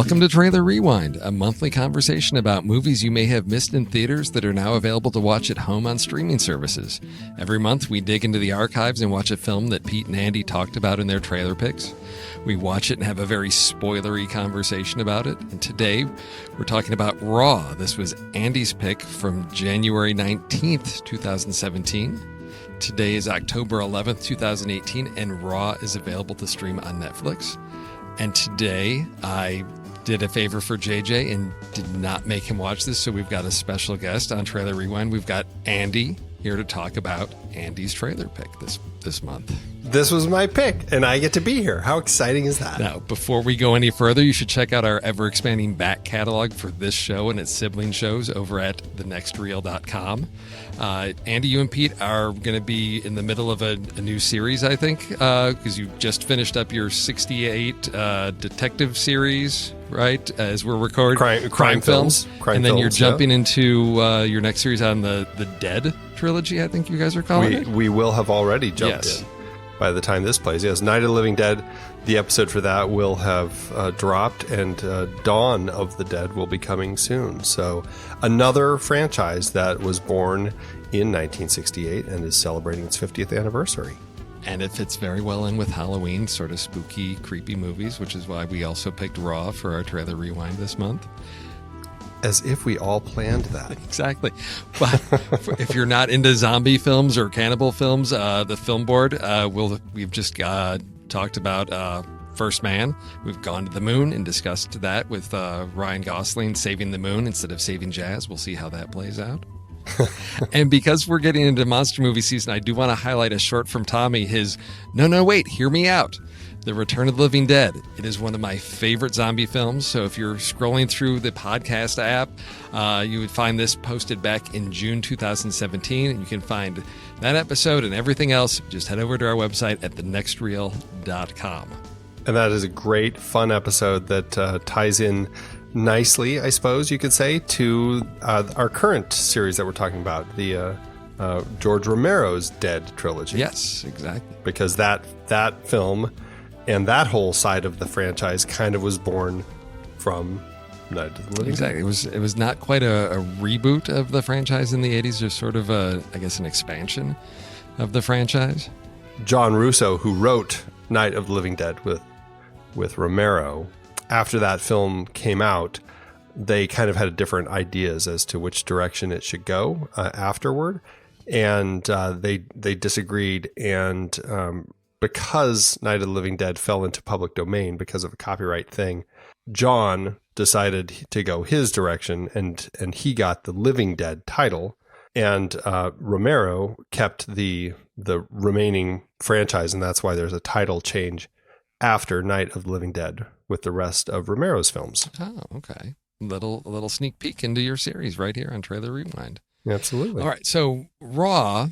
Welcome to Trailer Rewind, a monthly conversation about movies you may have missed in theaters that are now available to watch at home on streaming services. Every month, we dig into the archives and watch a film that Pete and Andy talked about in their trailer picks. We watch it and have a very spoilery conversation about it. And today, we're talking about Raw. This was Andy's pick from January 19th, 2017. Today is October 11th, 2018, and Raw is available to stream on Netflix. And today, I did a favor for JJ and did not make him watch this, so we've got a special guest on Trailer Rewind. We've got Andy here to talk about Andy's trailer pick this month. This was my pick, and I get to be here. How exciting is that? Now, before we go any further, you should check out our ever-expanding back catalog for this show and its sibling shows over at thenextreel.com. Andy, you and Pete are going to be in the middle of a new series, I think, because you just finished up your 68 detective series, right, as we're recording. Crime films. And then you're jumping into your next series on the Dead trilogy, I think you guys are calling it. We will have already jumped in by the time this plays. Yes, Night of the Living Dead, the episode for that will have dropped, and Dawn of the Dead will be coming soon. So another franchise that was born in 1968 and is celebrating its 50th anniversary. And it fits very well in with Halloween, sort of spooky, creepy movies, which is why we also picked Raw for our Trailer Rewind this month. As if we all planned that. Exactly. But if you're not into zombie films or cannibal films, the Film Board, we've just talked about First Man. We've gone to the moon and discussed that with Ryan Gosling saving the moon instead of saving jazz. We'll see how that plays out. And because we're getting into monster movie season, I do want to highlight a short from Tommy, his No, Wait, Hear Me Out. The Return of the Living Dead. It is one of my favorite zombie films. So if you're scrolling through the podcast app, you would find this posted back in June 2017. And you can find that episode and everything else. Just head over to our website at thenextreel.com. And that is a great, fun episode that ties in nicely, I suppose you could say, to our current series that we're talking about, the George Romero's Dead trilogy. Yes, exactly. Because that film and that whole side of the franchise kind of was born from Night of the Living Dead. Exactly. It was not quite a reboot of the franchise in the 80s, just sort of an expansion of the franchise. John Russo, who wrote Night of the Living Dead with Romero, after that film came out, they kind of had different ideas as to which direction it should go afterward. And they disagreed, and because Night of the Living Dead fell into public domain because of a copyright thing, John decided to go his direction, and he got the Living Dead title, and Romero kept the remaining franchise, and that's why there's a title change after Night of the Living Dead with the rest of Romero's films. Oh, okay. A little sneak peek into your series right here on Trailer Rewind. Absolutely. All right, so Raw,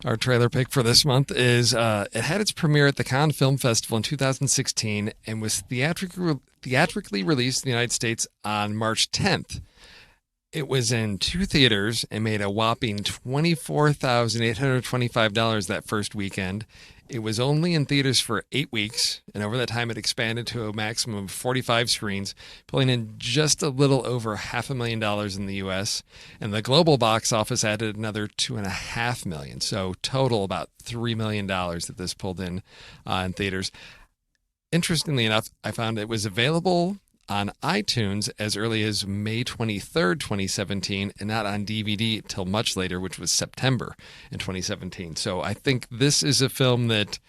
our trailer pick for this month, is it had its premiere at the Cannes Film Festival in 2016 and was theatrically released in the United States on March 10th. It was in 2 theaters and made a whopping $24,825 that first weekend. It was only in theaters for 8 weeks, and over that time it expanded to a maximum of 45 screens, pulling in just a little over $500,000 in the U.S., and the global box office added another $2.5 million, so total about $3 million that this pulled in theaters. Interestingly enough, I found it was available on iTunes as early as May 23rd, 2017, and not on DVD till much later, which was September in 2017. So I think this is a film that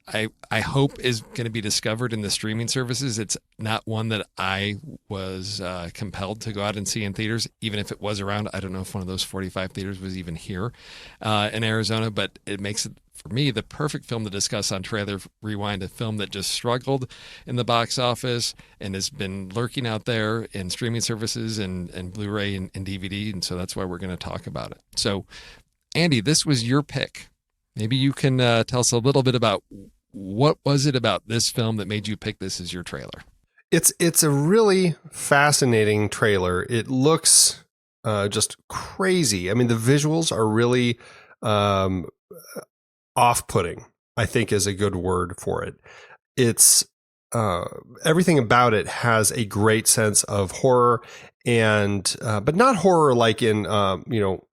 I hope is going to be discovered in the streaming services. It's not one that I was compelled to go out and see in theaters, even if it was around. I don't know if one of those 45 theaters was even here in Arizona, but it makes it, for me, the perfect film to discuss on Trailer Rewind, a film that just struggled in the box office and has been lurking out there in streaming services and Blu-ray and DVD, and so that's why we're going to talk about it. So, Andy, this was your pick. Maybe you can tell us a little bit about what was it about this film that made you pick this as your trailer? It's a really fascinating trailer. It looks just crazy. I mean, the visuals are really off-putting, I think is a good word for it. It's everything about it has a great sense of horror, and but not horror like in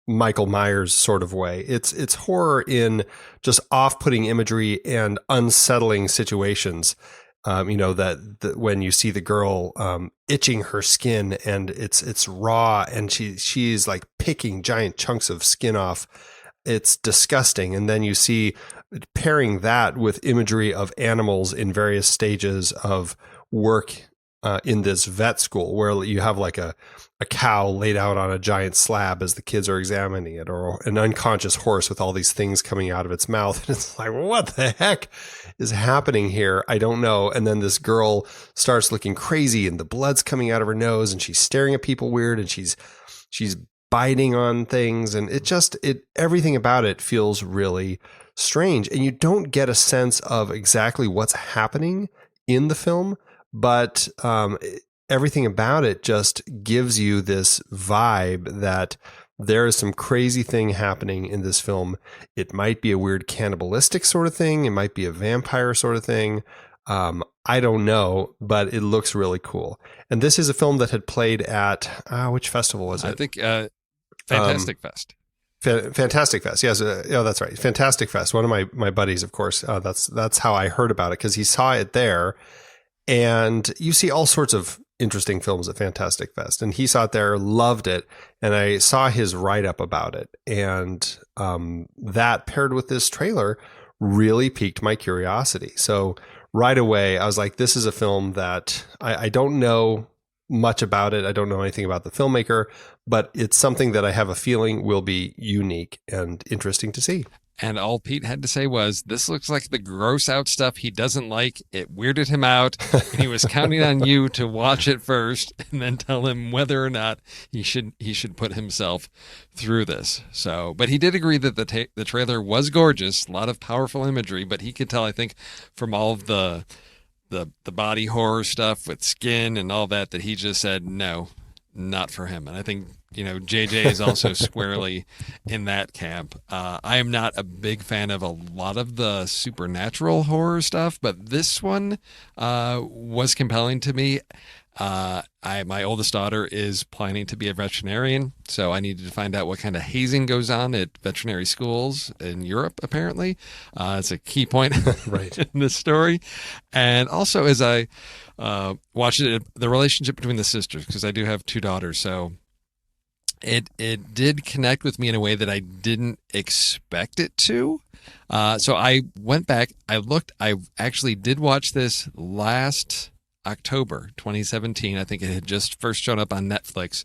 Michael Myers sort of way. It's horror in just off-putting imagery and unsettling situations. That when you see the girl itching her skin and it's raw and she's like picking giant chunks of skin off. It's disgusting. And then you see pairing that with imagery of animals in various stages of work in this vet school, where you have like a cow laid out on a giant slab as the kids are examining it, or an unconscious horse with all these things coming out of its mouth. And it's like, what the heck is happening here? I don't know. And then this girl starts looking crazy and the blood's coming out of her nose and she's staring at people weird and she's biting on things. And everything about it feels really strange. And you don't get a sense of exactly what's happening in the film, but everything about it just gives you this vibe that there is some crazy thing happening in this film. It might be a weird cannibalistic sort of thing. It might be a vampire sort of thing. I don't know, but it looks really cool. And this is a film that had played at, which festival was it? I think Fantastic Fest. Fantastic Fest. Yes. That's right. Fantastic Fest. One of my buddies, of course, that's how I heard about it, because he saw it there. And you see all sorts of interesting films at Fantastic Fest. And he saw it there, loved it. And I saw his write-up about it. And that paired with this trailer really piqued my curiosity. So right away, I was like, this is a film that I don't know much about it. I don't know anything about the filmmaker, but it's something that I have a feeling will be unique and interesting to see. And all Pete had to say was, this looks like the gross out stuff he doesn't like. It weirded him out. And he was counting on you to watch it first and then tell him whether or not he should put himself through this. So, but he did agree that the trailer was gorgeous, a lot of powerful imagery, but he could tell, I think, from all of the body horror stuff with skin and all that he just said, no, not for him. And I think, JJ is also squarely in that camp. I am not a big fan of a lot of the supernatural horror stuff, but this one was compelling to me. My oldest daughter is planning to be a veterinarian, so I needed to find out what kind of hazing goes on at veterinary schools in Europe, apparently. It's a key point right in this story. And also, as I watched it, the relationship between the sisters, because I do have two daughters, so it did connect with me in a way that I didn't expect it to. So I went back, I looked, I actually did watch this last October 2017. I think it had just first shown up on Netflix,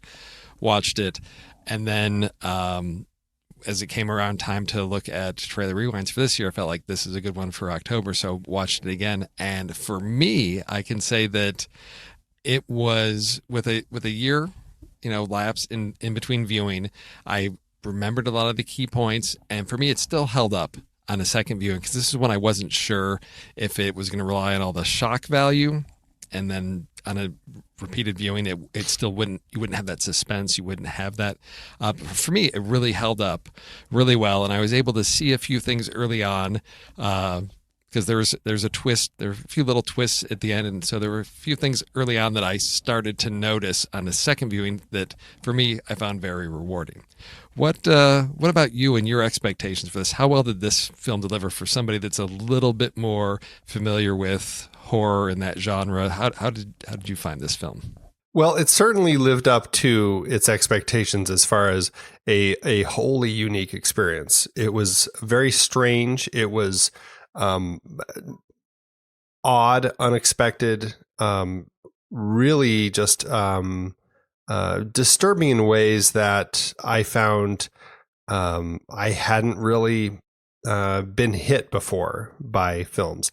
watched it, and then as it came around time to look at trailer rewinds for this year, I felt like this is a good one for October, so watched it again. And for me, I can say that it was with a year lapse in between viewing, I remembered a lot of the key points, and for me it still held up on a second viewing, because this is when I wasn't sure if it was going to rely on all the shock value, and then on a repeated viewing it still you wouldn't have that suspense, you wouldn't have that. For me, it really held up really well, and I was able to see a few things early on, because there's a twist, there are a few little twists at the end, and so there were a few things early on that I started to notice on the second viewing that for me I found very rewarding. What about you and your expectations for this? How well did this film deliver for somebody that's a little bit more familiar with horror in that genre? How did you find this film? Well, it certainly lived up to its expectations as far as a wholly unique experience. It was very strange. It was odd, unexpected, really just disturbing in ways that I found I hadn't really been hit before by films.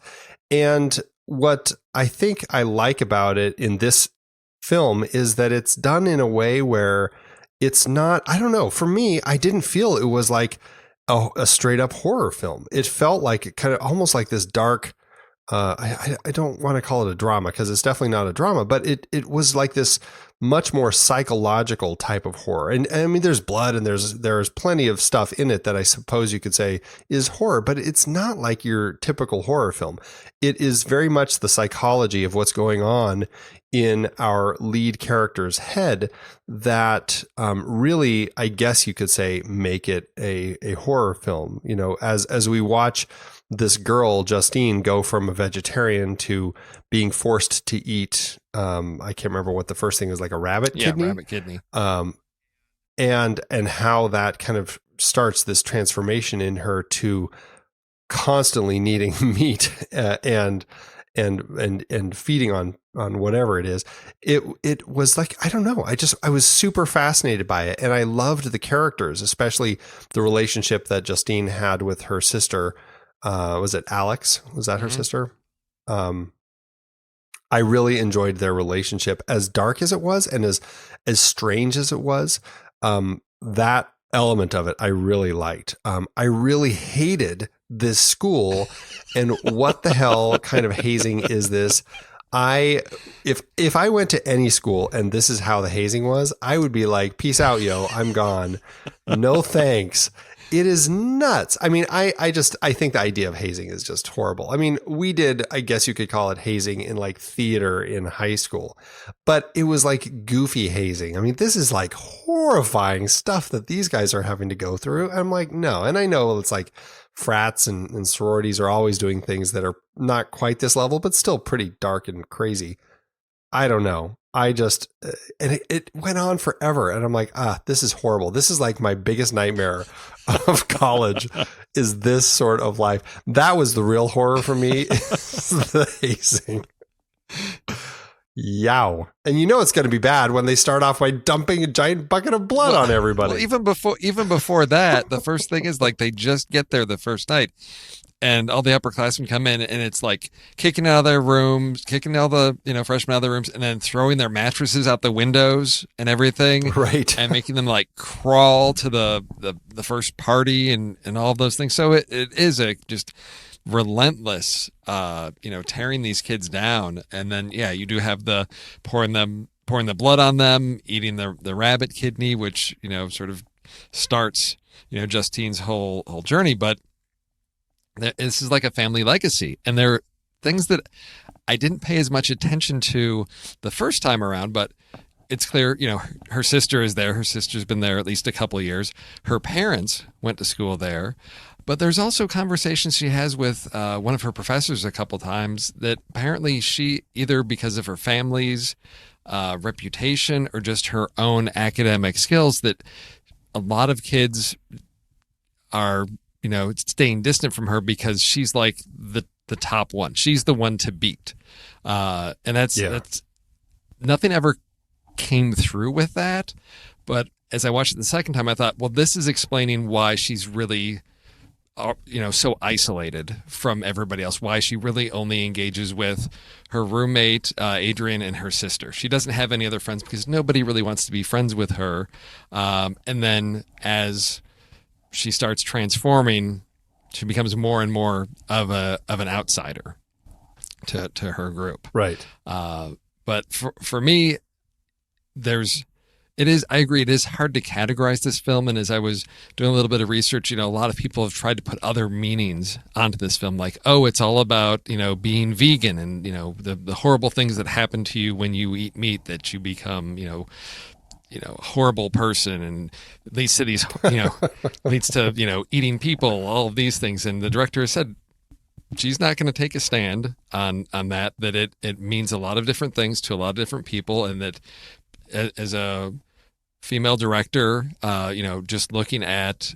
And what I think I like about it in this film is that it's done in a way where it's not, I don't know, for me, I didn't feel it was like a straight up horror film. It felt like kind of almost like this dark, I don't want to call it a drama, because it's definitely not a drama, but it was like this much more psychological type of horror. And I mean, there's blood and there's plenty of stuff in it that I suppose you could say is horror, but it's not like your typical horror film. It is very much the psychology of what's going on in our lead character's head that really, I guess you could say, make it a horror film. You know, as we watch this girl, Justine, go from a vegetarian to being forced to eat, I can't remember what the first thing was, like a rabbit kidney. Yeah, rabbit kidney. And how that kind of starts this transformation in her to constantly needing meat and feeding on whatever it is. It was like, I don't know. I was super fascinated by it. And I loved the characters, especially the relationship that Justine had with her sister. Was it Alex? Was that her sister? I really enjoyed their relationship, as dark as it was and as strange as it was. That element of it I really liked. I really hated this school and what the hell kind of hazing is this? If I went to any school and this is how the hazing was, I would be like, peace out, yo, I'm gone. No thanks. It is nuts. I mean, I think the idea of hazing is just horrible. I mean, we did, I guess you could call it hazing in like theater in high school, but it was like goofy hazing. I mean, this is like horrifying stuff that these guys are having to go through. I'm like, no. And I know it's like frats and sororities are always doing things that are not quite this level, but still pretty dark and crazy. I don't know. And it went on forever. And I'm like, this is horrible. This is like my biggest nightmare of college is this sort of life. That was the real horror for me. The hazing. Yow. And you know it's going to be bad when they start off by dumping a giant bucket of blood on everybody. Well, even before that, the first thing is like they just get there the first night. And all the upperclassmen come in, and it's like kicking out of their rooms, kicking all the freshmen out of their rooms, and then throwing their mattresses out the windows and everything, right? And making them like crawl to the first party and all of those things. So it is a just relentless, tearing these kids down. And then you do have the pouring the blood on them, eating the rabbit kidney, which sort of starts Justine's whole journey, but. This is like a family legacy. And there are things that I didn't pay as much attention to the first time around, but it's clear, her sister is there. Her sister's been there at least a couple of years. Her parents went to school there. But there's also conversations she has with one of her professors a couple times that apparently she, either because of her family's reputation or just her own academic skills, that a lot of kids are staying distant from her because she's like the top one. She's the one to beat. And that's nothing ever came through with that. But as I watched it the second time, I thought, well, this is explaining why she's really, so isolated from everybody else, why she really only engages with her roommate, Adrian, and her sister. She doesn't have any other friends because nobody really wants to be friends with her. And then as she starts transforming, she becomes more and more of an outsider to her group. Right. But for me, I agree, it is hard to categorize this film. And as I was doing a little bit of research, a lot of people have tried to put other meanings onto this film, like, oh, it's all about, being vegan and, the horrible things that happen to you when you eat meat, that you become, a horrible person, and leads to these, leads to, eating people, all of these things. And the director has said she's not going to take a stand on that it means a lot of different things to a lot of different people. And that as a female director, just looking at,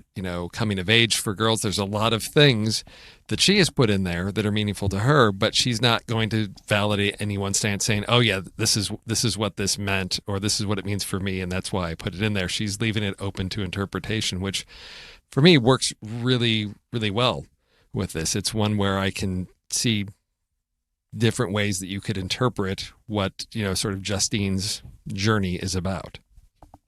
coming of age for girls, there's a lot of things that she has put in there that are meaningful to her, but she's not going to validate anyone's stance saying, oh yeah, this is what this meant, or this is what it means for me, and that's why I put it in there. She's leaving it open to interpretation, which for me works really, really well with this. It's one where I can see different ways that you could interpret what, sort of Justine's journey is about.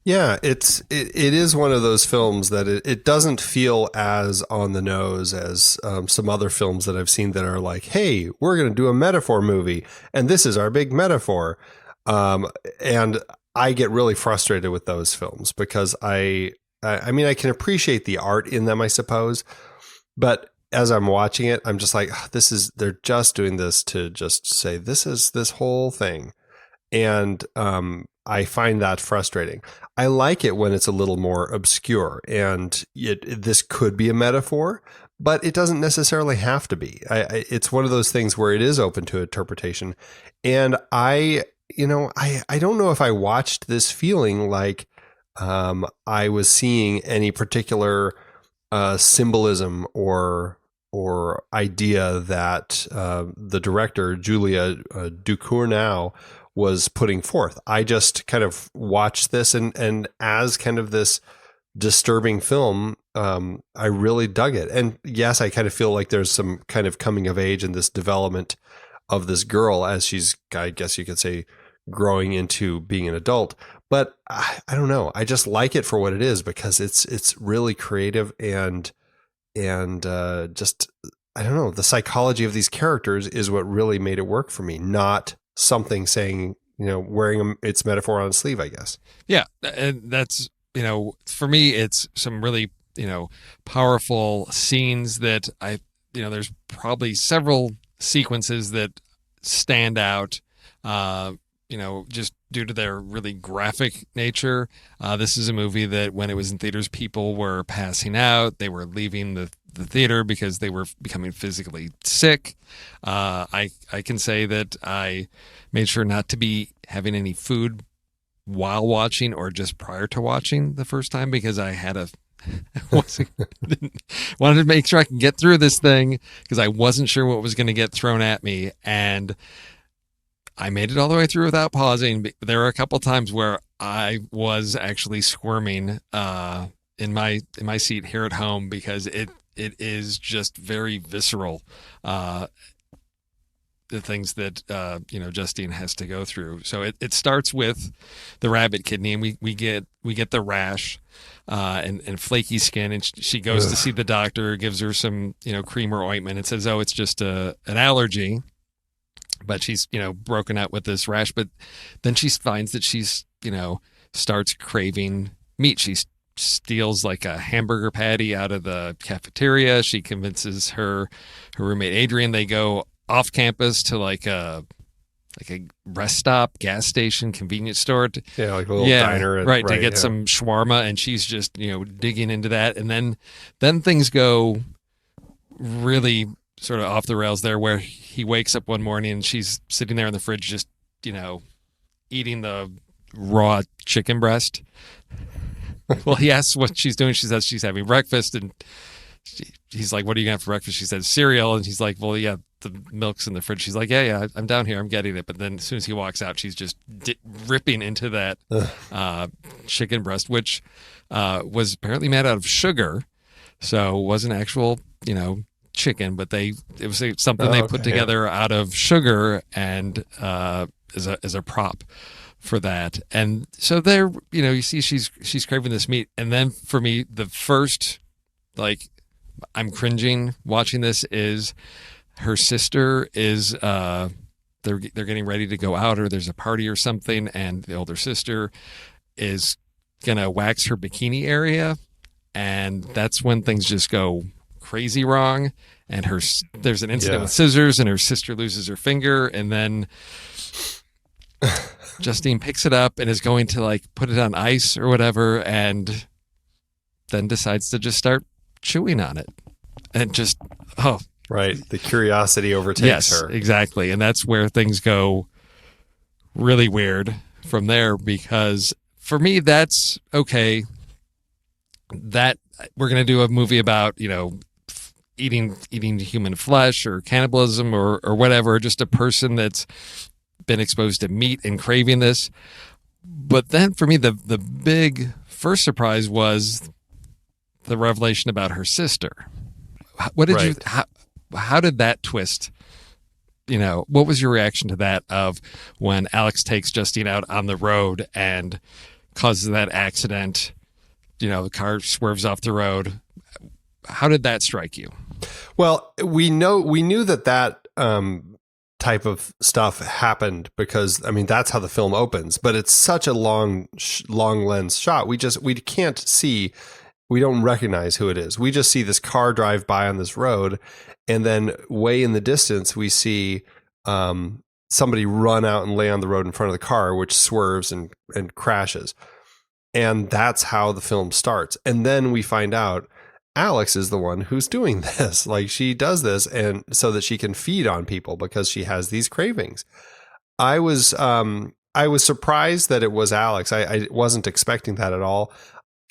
Yeah, it is one of those films that it doesn't feel as on the nose as some other films that I've seen that are like, hey, we're going to do a metaphor movie, and this is our big metaphor. And I get really frustrated with those films because I mean, I can appreciate the art in them, I suppose, but as I'm watching it, I'm just like, they're just doing this to just say, this is this whole thing. And I find that frustrating. I like it when it's a little more obscure, and this could be a metaphor, but it doesn't necessarily have to be. It's one of those things where it is open to interpretation. And I don't know if I watched this feeling like I was seeing any particular symbolism or idea that the director, Julia Ducournau, was putting forth. I just kind of watched this, and as kind of this disturbing film, I really dug it. And yes, I kind of feel like there's some kind of coming of age and this development of this girl as she's, I guess you could say, growing into being an adult. But I don't know. I just like it for what it is because it's really creative and just, I don't know, the psychology of these characters is what really made it work for me, not something saying, wearing its metaphor on a sleeve, I guess. Yeah. And that's, for me, it's some really, powerful scenes that there's probably several sequences that stand out, just due to their really graphic nature. This is a movie that when it was in theaters, people were passing out. They were leaving the theater because they were becoming physically sick. I can say that I made sure not to be having any food while watching or just prior to watching the first time because I had wanted to make sure I can get through this thing because I wasn't sure what was going to get thrown at me. And I made it all the way through without pausing. There were a couple times where I was actually squirming in my seat here at home because it is just very visceral. The things that Justine has to go through. So it starts with the rabbit kidney, and we get the rash and flaky skin, and she goes to see the doctor, gives her some cream or ointment, and says, "Oh, it's just an allergy." But she's broken out with this rash. But then she finds that she's starts craving meat. She steals like a hamburger patty out of the cafeteria. She convinces her roommate Adrian. They go off campus to like a rest stop, gas station, convenience store. Like a little diner. To get some shawarma, and she's just digging into that. And then things go really sort of off the rails there, where he wakes up one morning and she's sitting there in the fridge just eating the raw chicken breast. Well, he asks what she's doing. She says she's having breakfast, and he's like, "What are you gonna have for breakfast?" She says cereal, and he's like, "Well, yeah, the milk's in the fridge." She's like, yeah, I'm down here, I'm getting it. But then as soon as he walks out, she's just ripping into that chicken breast, which was apparently made out of sugar, so it wasn't actual chicken, but it was something they put together out of sugar and as a prop for that. And so there, you see she's craving this meat. And then for me, the first, I'm cringing watching this is her sister is, they're getting ready to go out, or there's a party or something. And the older sister is going to wax her bikini area. And that's when things just go crazy wrong. And there's an incident with scissors, and her sister loses her finger. And then Justine picks it up and is going to put it on ice or whatever, and then decides to just start chewing on it, and just right, the curiosity overtakes her. Exactly. And that's where things go really weird from there, because for me that's okay, that we're going to do a movie about eating human flesh or cannibalism or whatever, just a person that's been exposed to meat and craving this. But then for me, the big first surprise was the revelation about her sister. What did you, how did that twist? What was your reaction to that, of when Alex takes Justine out on the road and causes that accident, the car swerves off the road. How did that strike you? Well, we knew that type of stuff happened, because I mean that's how the film opens, but it's such a long lens shot. We can't see, we don't recognize who it is. We just see this car drive by on this road, and then way in the distance we see somebody run out and lay on the road in front of the car, which swerves and crashes. And that's how the film starts. And then we find out Alex is the one who's doing this. Like, she does this and so that she can feed on people because she has these cravings. I was surprised that it was Alex. I wasn't expecting that at all.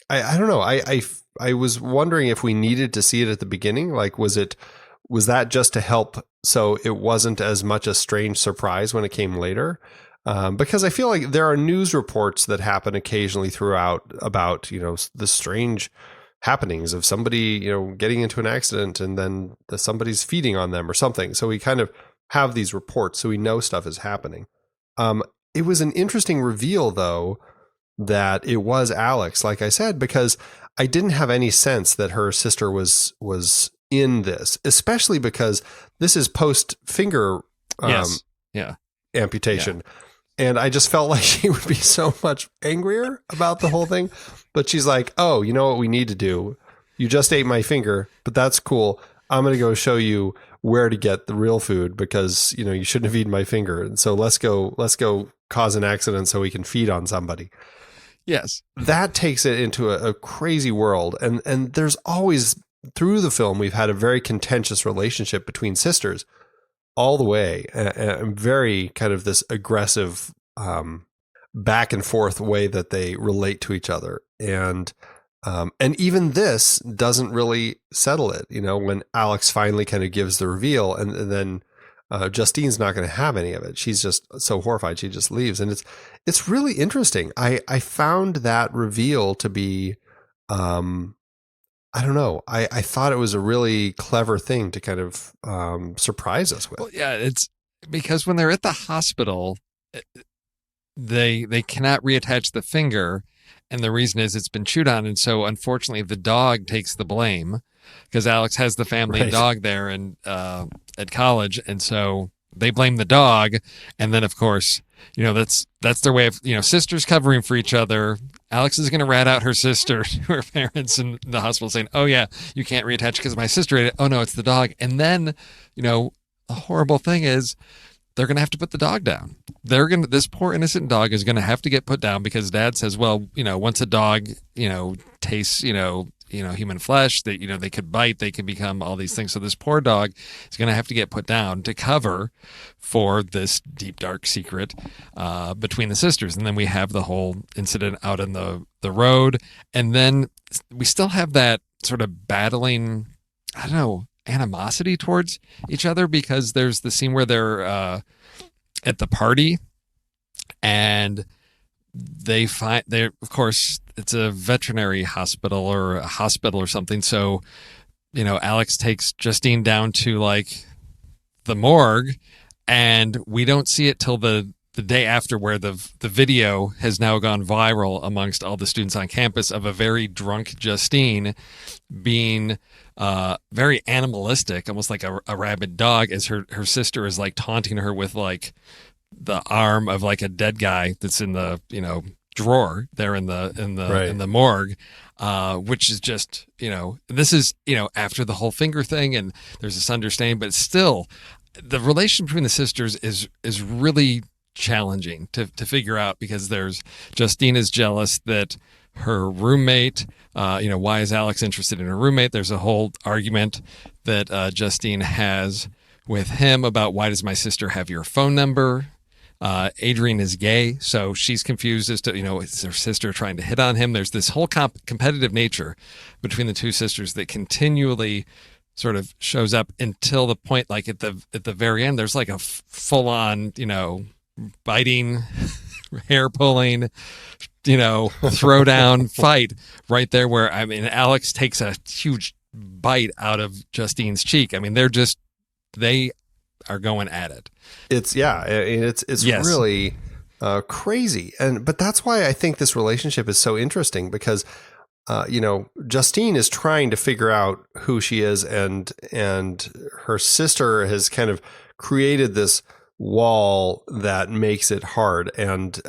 I don't know. I was wondering if we needed to see it at the beginning. Like, was that just to help so it wasn't as much a strange surprise when it came later? Because I feel like there are news reports that happen occasionally throughout about, the strange happenings of somebody, getting into an accident and then somebody's feeding on them or something. So we kind of have these reports, so we know stuff is happening. It was an interesting reveal, though, that it was Alex, like I said, because I didn't have any sense that her sister was in this, especially because this is post finger amputation. Yeah. And I just felt like she would be so much angrier about the whole thing. But she's like, oh, you know what we need to do? You just ate my finger, but that's cool. I'm going to go show you where to get the real food because, you shouldn't have eaten my finger. And so let's go cause an accident so we can feed on somebody. Yes. That takes it into a crazy world. And there's always, through the film, we've had a very contentious relationship between sisters all the way, and very kind of this aggressive back and forth way that they relate to each other. And even this doesn't really settle it, when Alex finally kind of gives the reveal, and then Justine's not going to have any of it. She's just so horrified. She just leaves. And it's really interesting. I found that reveal to be, I don't know. I thought it was a really clever thing to kind of surprise us with. Well, yeah, it's because when they're at the hospital, they cannot reattach the finger, and the reason is it's been chewed on, and so unfortunately the dog takes the blame because Alex has the family dog there and at college, and so they blame the dog, and then of course that's their way of sisters covering for each other. Alex is going to rat out her sister to her parents in the hospital saying, oh yeah, you can't reattach because my sister ate it. Oh no, it's the dog. And then, the horrible thing is they're going to have to put the dog down. This poor innocent dog is going to have to get put down because dad says, well, once a dog, tastes, human flesh, that, they could bite, they could become all these things. So this poor dog is going to have to get put down to cover for this deep, dark secret between the sisters. And then we have the whole incident out in the road. And then we still have that sort of battling, I don't know, animosity towards each other, because there's the scene where they're at the party and they find of course it's a veterinary hospital or a hospital or something. So, Alex takes Justine down to like the morgue, and we don't see it till the day after, where the video has now gone viral amongst all the students on campus of a very drunk Justine being very animalistic, almost like a rabid dog, as her sister is like taunting her with like the arm of like a dead guy that's in the drawer there in the morgue, which is just this is after the whole finger thing, and there's this understanding, but still the relation between the sisters is really challenging to figure out, because there's Justine is jealous that her roommate, why is Alex interested in her roommate? There's a whole argument that Justine has with him about, why does my sister have your phone number? Adrian is gay, so she's confused as to, is her sister trying to hit on him? There's this whole competitive nature between the two sisters that continually sort of shows up until the point, like at the very end, there's like a full on, biting, hair pulling, throw down fight right there, where, Alex takes a huge bite out of Justine's cheek. They are going at it. It's yes. Really crazy. But that's why I think this relationship is so interesting, because Justine is trying to figure out who she is, and her sister has kind of created this wall that makes it hard, and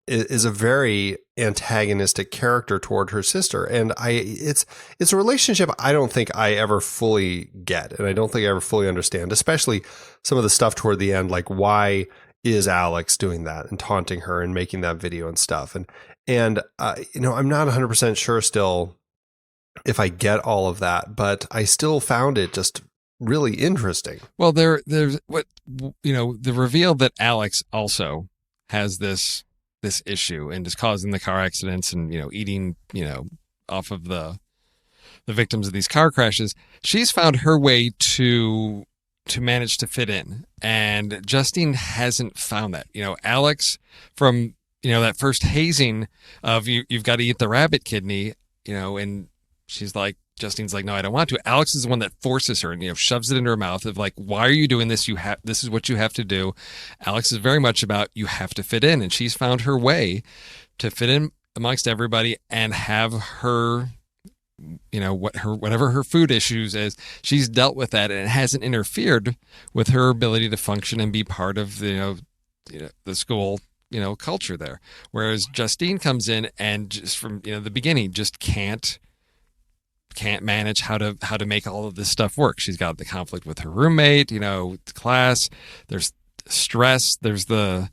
is a very antagonistic character toward her sister. And it's a relationship I don't think I ever fully get, and I don't think I ever fully understand, especially some of the stuff toward the end, like why is Alex doing that and taunting her and making that video and stuff. And I'm not 100% sure still if I get all of that, but I still found it just really interesting. Well, there's what, the reveal that Alex also has this issue and is causing the car accidents and, eating, off of the victims of these car crashes. She's found her way to manage to fit in, and Justine hasn't found that. Alex, from that first hazing of you've got to eat the rabbit kidney, and she's like, Justine's like, no, I don't want to. Alex is the one that forces her and shoves it into her mouth of like, why are you doing this? This is what you have to do. Alex is very much about you have to fit in, and she's found her way to fit in amongst everybody and have her, whatever her food issues is, she's dealt with that, and it hasn't interfered with her ability to function and be part of the school culture there. Whereas Justine comes in and just from the beginning just can't manage how to make all of this stuff work. She's got the conflict with her roommate, class. There's stress. There's the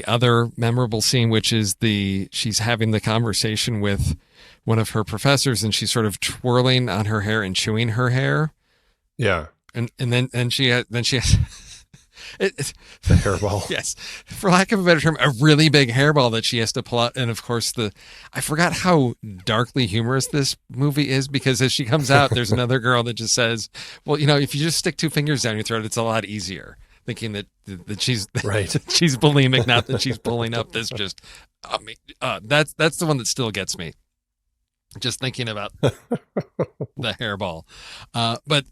other memorable scene, which is she's having the conversation with one of her professors, and she's sort of twirling on her hair and chewing her hair. Yeah, and then she has the hairball. Yes, for lack of a better term, a really big hairball that she has to pull out. And of course, I forgot how darkly humorous this movie is, because as she comes out, there's another girl that just says, well, if you just stick two fingers down your throat, it's a lot easier. Thinking that she's right. She's bulimic, not that she's pulling up this just, that's the one that still gets me. Just thinking about the hairball. But,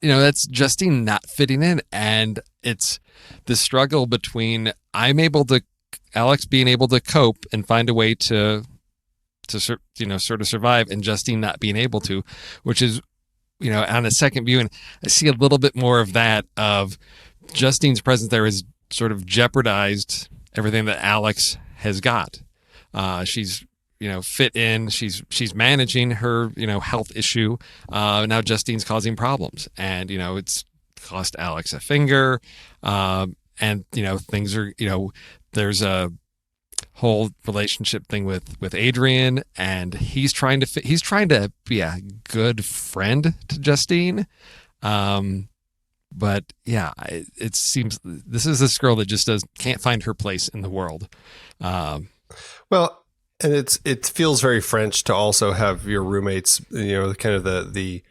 that's Justine not fitting in. And it's the struggle between Alex being able to cope and find a way to sort of survive, and Justine not being able to, which is, on a second viewing, I see a little bit more of that, of Justine's presence there has sort of jeopardized everything that Alex has got. She's, fit in. She's managing her, health issue. Now Justine's causing problems, and, it's cost Alex a finger. And, things are, there's a whole relationship thing with Adrian, and he's trying to be a good friend to Justine. But yeah, it seems this is this girl that just can't find her place in the world. Well, and it feels very French to also have your roommates, kind of the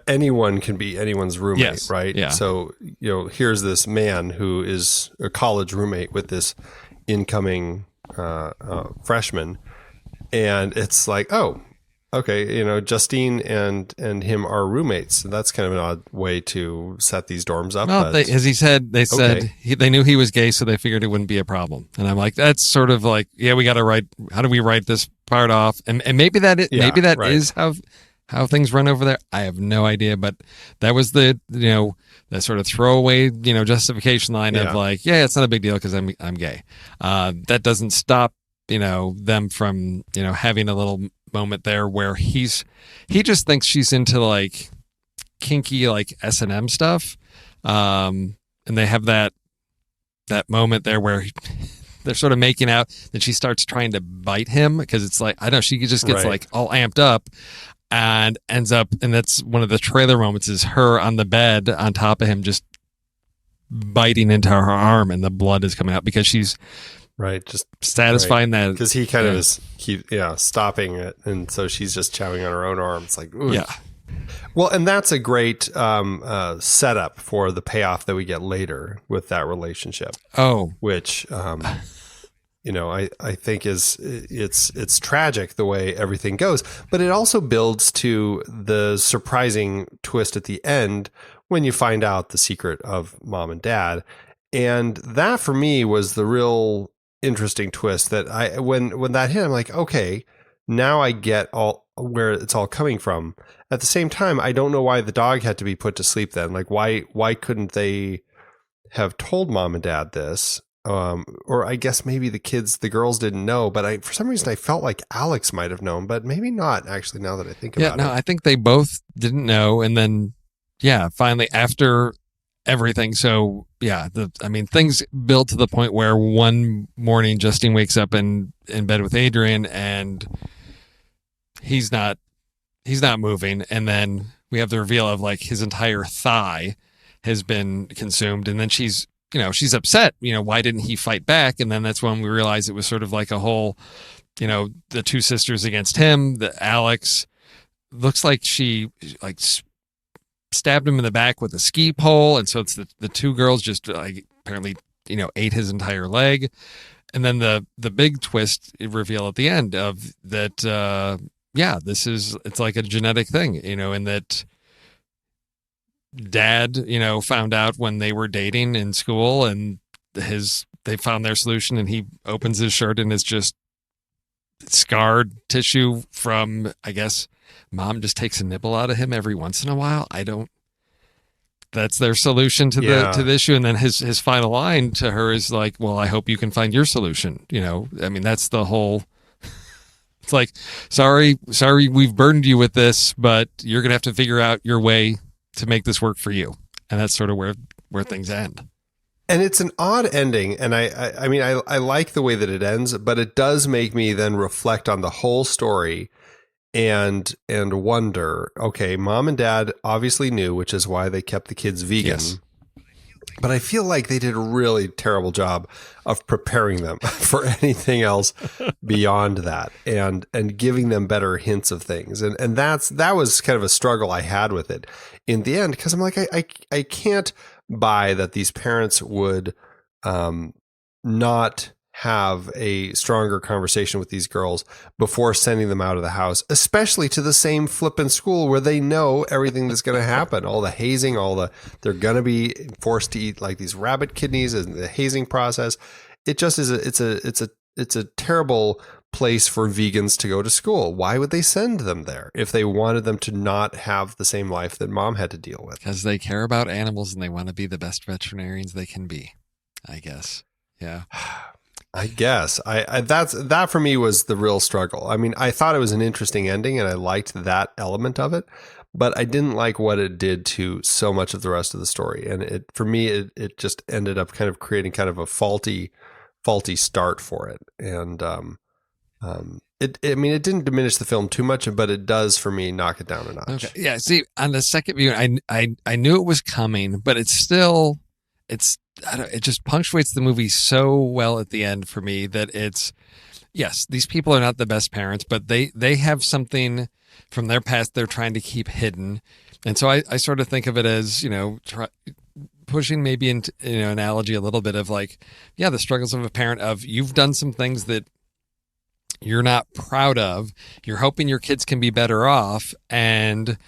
anyone can be anyone's roommate, yes. Right? Yeah. So, here's this man who is a college roommate with this incoming freshman, and it's like, oh, okay, Justine and him are roommates. So that's kind of an odd way to set these dorms up. Well, as he said, they said they knew he was gay, so they figured it wouldn't be a problem. And I'm like, that's sort of like, yeah, we got to write. How do we write this part off? And maybe that is how things run over there. I have no idea, but that was the that sort of throwaway justification line of like, yeah, it's not a big deal because I'm gay. That doesn't stop them from having a little moment there where he just thinks she's into like kinky like S&M stuff, and they have that moment there where they're sort of making out, that she starts trying to bite him, because it's like, I know, she just gets like all amped up and ends up, and that's one of the trailer moments, is her on the bed on top of him just biting into her arm, and the blood is coming out because she's just satisfying that, because he kind of is stopping it, and so she's just chowing on her own arm. It's like, ooh. Yeah. Well, and that's a great setup for the payoff that we get later with that relationship. Oh, which I think it's tragic the way everything goes, but it also builds to the surprising twist at the end when you find out the secret of mom and dad. And that for me was the real interesting twist, that when that hit, I'm like, okay, now I get all where it's all coming from. At the same time, I don't know why the dog had to be put to sleep then. Like, why couldn't they have told mom and dad this? Or I guess maybe the girls didn't know, but for some reason I felt like Alex might have known, but maybe not actually, now that I think about it. I think they both didn't know. And then, finally after everything. So things built to the point where one morning Justine wakes up in bed with Adrian and he's not moving. And then we have the reveal of like his entire thigh has been consumed. And then she's upset, why didn't he fight back? And then that's when we realize it was sort of like a whole, the two sisters against him, the Alex looks like she like stabbed him in the back with a ski pole. And so it's the two girls just like apparently, ate his entire leg. And then the big twist reveal at the end of that, it's like a genetic thing, and that dad, found out when they were dating in school and they found their solution and he opens his shirt and it's just scarred tissue from, I guess, mom just takes a nibble out of him every once in a while. That's their solution to the issue. And then his final line to her is like, well, I hope you can find your solution. That's the whole, it's like, sorry, we've burdened you with this, but you're going to have to figure out your way to make this work for you. And that's sort of where things end. And it's an odd ending. And I like the way that it ends, but it does make me then reflect on the whole story and wonder, okay, mom and dad obviously knew, which is why they kept the kids vegan. Yes. But I feel like they did a really terrible job of preparing them for anything else beyond that and giving them better hints of things. And that was kind of a struggle I had with it in the end, because I'm like, I can't buy that these parents would not have a stronger conversation with these girls before sending them out of the house, especially to the same flippin' school where they know everything that's going to happen, all the hazing, they're going to be forced to eat like these rabbit kidneys and the hazing process. It just is it's a terrible place for vegans to go to school. Why would they send them there if they wanted them to not have the same life that mom had to deal with? Because they care about animals and they want to be the best veterinarians they can be, I guess. Yeah. I guess that for me was the real struggle. I mean, I thought it was an interesting ending and I liked that element of it, but I didn't like what it did to so much of the rest of the story. And for me, it just ended up kind of creating kind of a faulty start for it. And, it didn't diminish the film too much, but it does for me knock it down a notch. Okay. Yeah. See, on the second viewing, I knew it was coming, but it just punctuates the movie so well at the end for me that yes, these people are not the best parents, but they have something from their past they're trying to keep hidden. And so I sort of think of it as, pushing maybe into, analogy a little bit of like, the struggles of a parent of you've done some things that you're not proud of. You're hoping your kids can be better off. And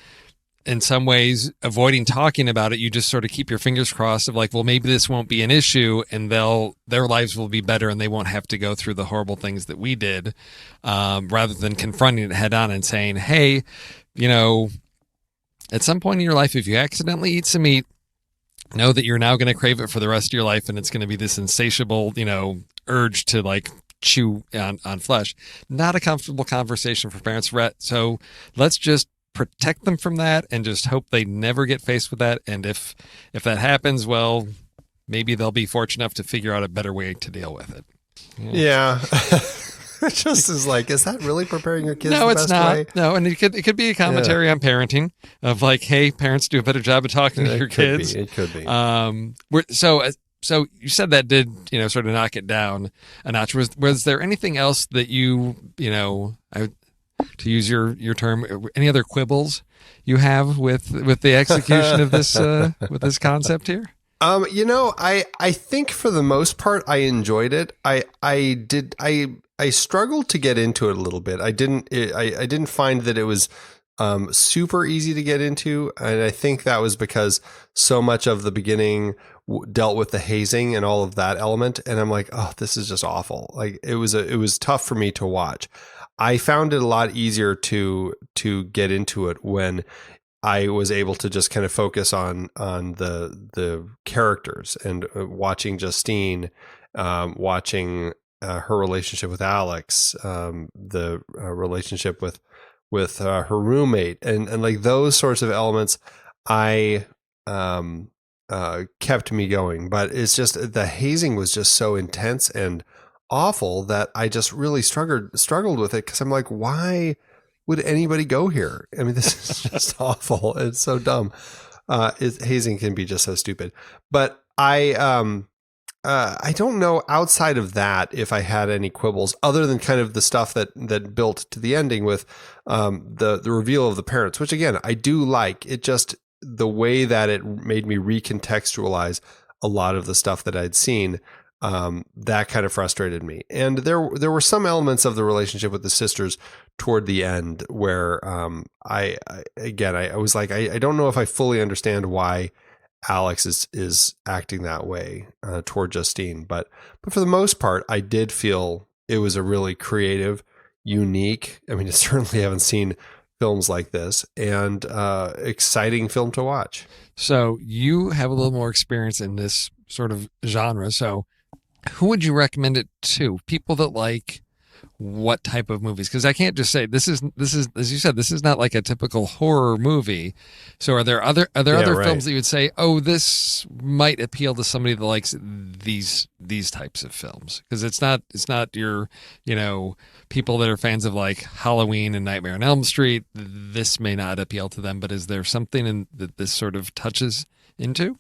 in some ways, avoiding talking about it, you just sort of keep your fingers crossed of like, well, maybe this won't be an issue and their lives will be better and they won't have to go through the horrible things that we did, rather than confronting it head on and saying, hey, at some point in your life, if you accidentally eat some meat, know that you're now going to crave it for the rest of your life and it's going to be this insatiable, urge to like chew on flesh. Not a comfortable conversation for parents. So let's just protect them from that and just hope they never get faced with that. And if that happens, well, maybe they'll be fortunate enough to figure out a better way to deal with it. Yeah. It just is like, is that really preparing your kids no, the it's best not. way? No, and it could be a commentary on parenting of like, hey, parents, do a better job of talking to your kids. It could be. So you said that did, sort of knock it down a notch. Was there anything else that to use your term, any other quibbles you have with the execution of this with this concept here? I think for the most part I enjoyed it. I struggled to get into it a little bit. I didn't find that it was super easy to get into, and I think that was because so much of the beginning dealt with the hazing and all of that element, and I'm like, oh, this is just awful. Like it was tough for me to watch. I found it a lot easier to get into it when I was able to just kind of focus on the characters and watching Justine, watching her relationship with Alex, the relationship with her roommate, and like those sorts of elements, I kept me going. But it's just the hazing was just so intense and awful that I just really struggled with it, because I'm like, why would anybody go here? I mean, this is just awful. It's so dumb. Hazing can be just so stupid. But I don't know outside of that if I had any quibbles other than kind of the stuff that built to the ending with the reveal of the parents, which again, I do like. It just, the way that it made me recontextualize a lot of the stuff that I'd seen, that kind of frustrated me. And there were some elements of the relationship with the sisters toward the end where I was like, I don't know if I fully understand why Alex is acting that way toward Justine, but for the most part, I did feel it was a really creative, unique. I mean, I certainly haven't seen films like this, and exciting film to watch. So you have a little more experience in this sort of genre. So who would you recommend it to? People that like what type of movies? Because I can't just say this is as you said, this is not like a typical horror movie. So are there other Right. films that you would say, oh, this might appeal to somebody that likes these types of films? Because it's not your, people that are fans of like Halloween and Nightmare on Elm Street. This may not appeal to them, but is there something that this sort of touches into?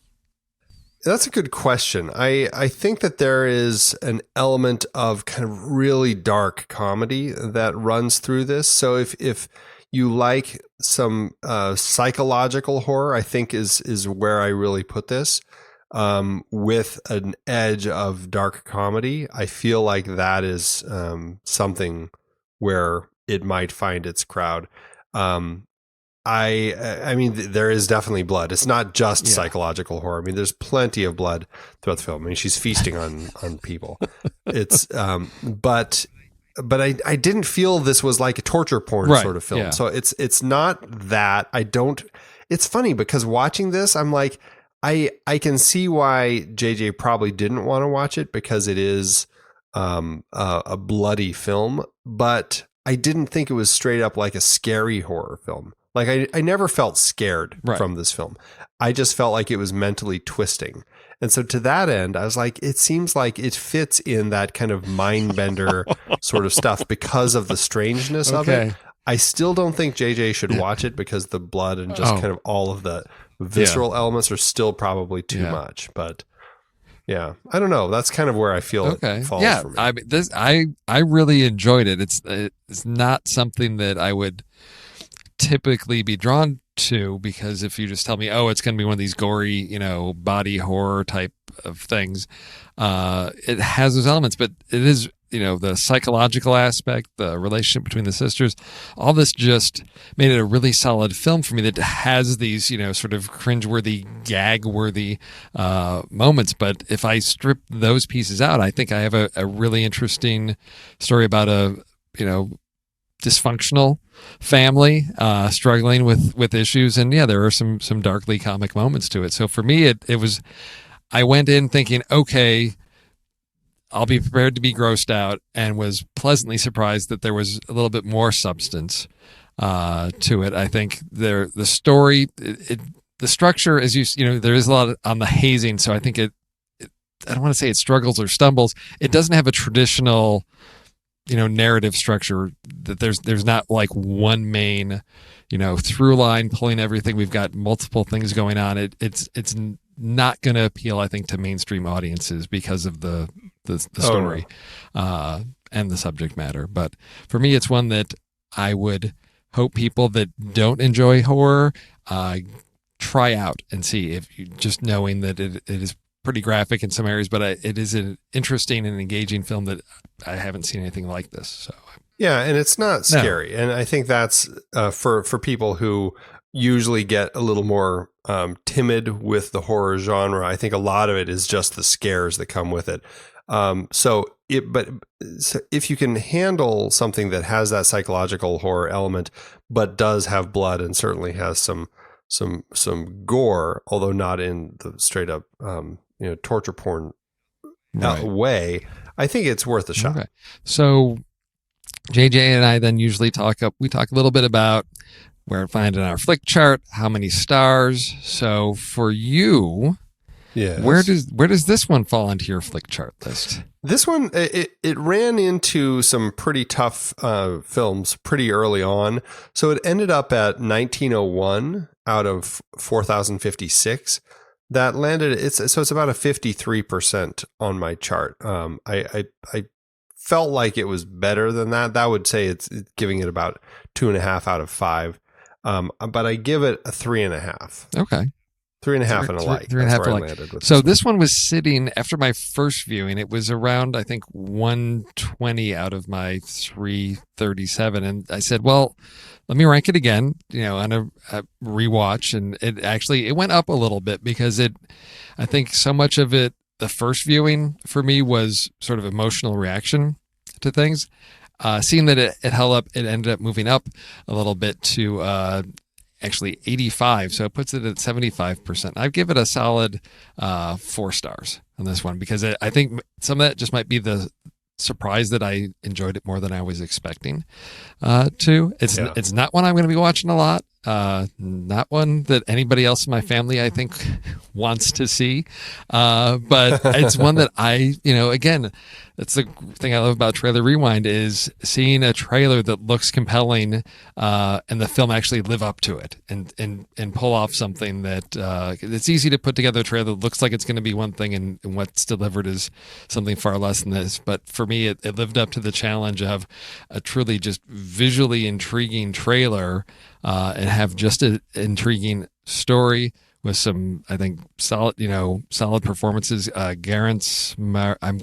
That's a good question. I think that there is an element of kind of really dark comedy that runs through this. So if you like some psychological horror, I think is where I really put this, with an edge of dark comedy. I feel like that is something where it might find its crowd. I mean, there is definitely blood. It's not just psychological horror. I mean, there's plenty of blood throughout the film. I mean, she's feasting on people. It's but I didn't feel this was like a torture porn sort of film. Yeah. So it's not that. It's funny because watching this, I'm like, I can see why JJ probably didn't want to watch it, because it is a bloody film, but I didn't think it was straight up like a scary horror film. Like I never felt scared from this film. I just felt like it was mentally twisting. And so to that end, I was like, it seems like it fits in that kind of mind bender sort of stuff because of the strangeness of it. I still don't think JJ should watch it, because the blood and just kind of all of the visceral elements are still probably too much. But yeah, I don't know. That's kind of where I feel it falls for me. I mean, I really enjoyed it. It's not something that I would typically be drawn to, because if you just tell me, oh, it's going to be one of these gory, body horror type of things, it has those elements, but it is, the psychological aspect, the relationship between the sisters, all this just made it a really solid film for me that has these, sort of cringeworthy, gag-worthy moments. But if I strip those pieces out, I think I have a really interesting story about a, dysfunctional family struggling with issues, and there are some darkly comic moments to it. So for me, it was, I went in thinking, okay, I'll be prepared to be grossed out, and was pleasantly surprised that there was a little bit more substance to it. I think the story, the structure, as there is a lot on the hazing, so I think I don't want to say it struggles or stumbles. It doesn't have a traditional narrative structure, that there's not like one main, through line pulling everything. We've got multiple things going on. It's not going to appeal, I think, to mainstream audiences because of the story and the subject matter. But for me, it's one that I would hope people that don't enjoy horror try out and see, if you just knowing that it is pretty graphic in some areas, but it is an interesting and engaging film that I haven't seen anything like this. So Yeah, and it's not No. scary. And I think that's for people who usually get a little more timid with the horror genre. I think a lot of it is just the scares that come with it. So if you can handle something that has that psychological horror element, but does have blood and certainly has some gore, although not in the straight up torture porn way, I think it's worth a shot. Okay. So JJ and I then usually talk a little bit about where to find in our flick chart, how many stars. So for you, where does this one fall into your flick chart list? This one, it ran into some pretty tough films pretty early on. So it ended up at 1901 out of 4,056. That landed, it's about a 53% on my chart. I felt like it was better than that. That would say it's giving it about 2.5 out of 5. But I give it a 3.5. Okay. 3.5 and a like. 3.5 and a like. So this one was sitting after my first viewing. It was around, I think, 120 out of my 337. And I said, well, let me rank it again, on a rewatch. And it went up a little bit because I think so much of it, the first viewing for me was sort of emotional reaction to things. Seeing that it held up, it ended up moving up a little bit to actually 85. So it puts it at 75%. I'd give it a solid 4 stars on this one because I think some of that just might be the surprise that I enjoyed it more than I was expecting to. It's not one I'm going to be watching a lot. Not one that anybody else in my family, I think, wants to see. But it's one that again, that's the thing I love about Trailer Rewind is seeing a trailer that looks compelling and the film actually live up to it and pull off something that it's easy to put together a trailer that looks like it's going to be one thing and what's delivered is something far less than this. But for me, it lived up to the challenge of a truly just visually intriguing trailer and have just an intriguing story with some, I think, solid performances. Garance,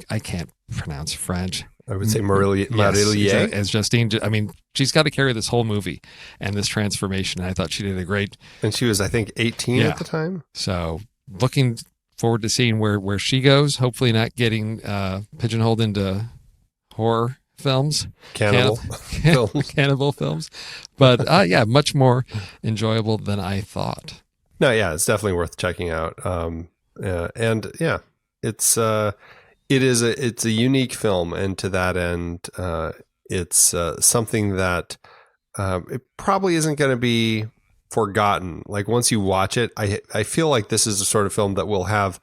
I can't pronounce French. I would say Marillier. As Justine. I mean, she's got to carry this whole movie and this transformation. I thought she did a great. And she was, I think, 18 at the time. So looking forward to seeing where she goes. Hopefully not getting pigeonholed into horror films, cannibal films, but much more enjoyable than I thought. No, yeah, it's definitely worth checking out. It's a unique film, and to that end, it's something that it probably isn't going to be forgotten. Like once you watch it, I feel like this is the sort of film that will have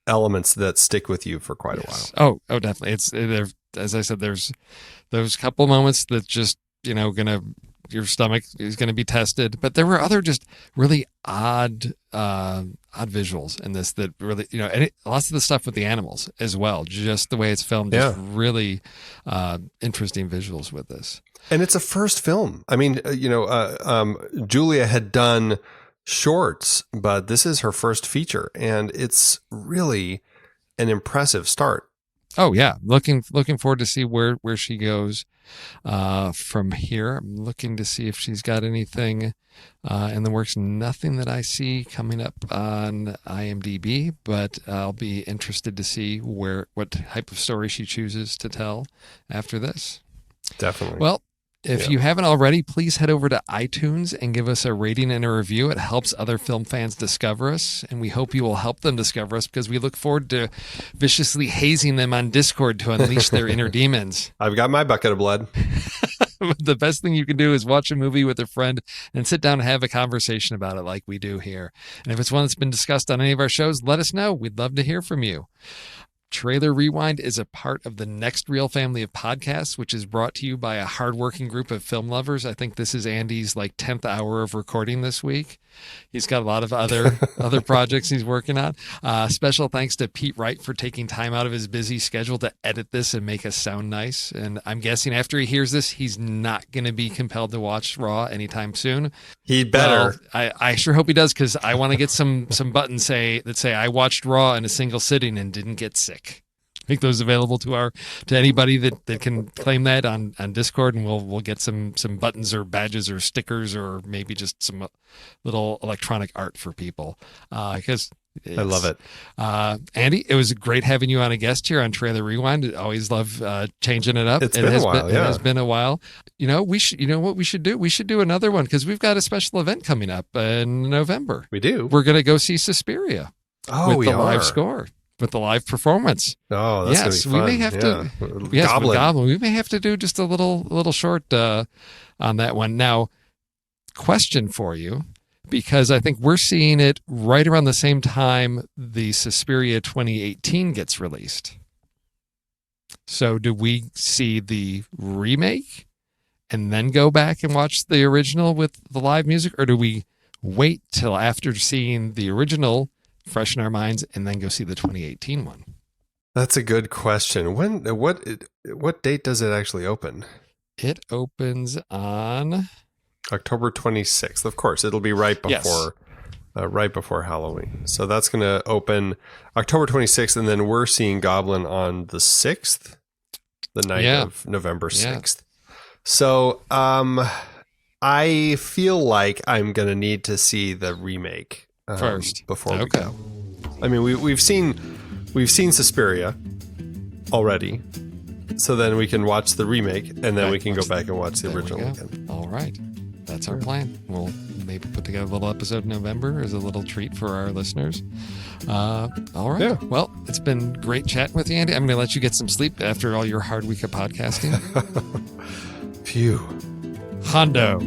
elements that stick with you for quite a while. Oh, definitely. As I said, there's those couple moments that just, your stomach is going to be tested, but there were other just really odd visuals in this that really, and lots of the stuff with the animals as well, just the way it's filmed, just really interesting visuals with this. And it's a first film. I mean, Julia had done shorts, but this is her first feature, and it's really an impressive start. Oh yeah, looking forward to see where she goes from here. I'm looking to see if she's got anything in the works. Nothing that I see coming up on IMDb, but I'll be interested to see what type of story she chooses to tell after this. Definitely. Well, if you haven't already, please head over to iTunes and give us a rating and a review. It helps other film fans discover us, and we hope you will help them discover us because we look forward to viciously hazing them on Discord to unleash their inner demons. I've got my bucket of blood. The best thing you can do is watch a movie with a friend and sit down and have a conversation about it like we do here. And if it's one that's been discussed on any of our shows, let us know. We'd love to hear from you. Trailer Rewind is a part of the Next Reel family of podcasts, which is brought to you by a hardworking group of film lovers. I think this is Andy's 10th hour of recording this week. He's got a lot of other projects he's working on. Special thanks to Pete Wright for taking time out of his busy schedule to edit this and make us sound nice. And I'm guessing after he hears this, he's not going to be compelled to watch Raw anytime soon. He better. Well, I sure hope he does, because I want to get some buttons that say I watched Raw in a single sitting and didn't get sick. make those available to anybody that can claim that on Discord, and we'll get some buttons or badges or stickers or maybe just some little electronic art for people, because I love it. Andy, it was great having you on a guest here on Trailer Rewind. I always love changing it up. It's been a while. It has been a while. You know what we should do? We should do another one, because we've got a special event coming up in November. We do. We're going to go see Suspiria. Oh, with the live score, with the live performance. Oh, that's going to be fun. We may have to. Yes, Goblin. with Goblin. We may have to do just a little short on that one. Now, question for you, because I think we're seeing it right around the same time the Suspiria 2018 gets released. So do we see the remake and then go back and watch the original with the live music, or do we wait till after seeing the original, fresh in our minds, and then go see the 2018 one? That's a good question. What date does it actually open? It opens on October 26th. Of course, it'll be right before Halloween. So that's going to open October 26th, and then we're seeing Goblin on the 6th, the night of November 6th. So I feel like I'm going to need to see the remake first before we go. I mean, we've seen Suspiria already. So then we can watch the remake, and then we can go back and watch the original again. All right. That's our plan. We'll maybe put together a little episode in November as a little treat for our listeners. All right. Yeah. Well, it's been great chatting with you, Andy. I'm going to let you get some sleep after all your hard week of podcasting. Phew. Hondo.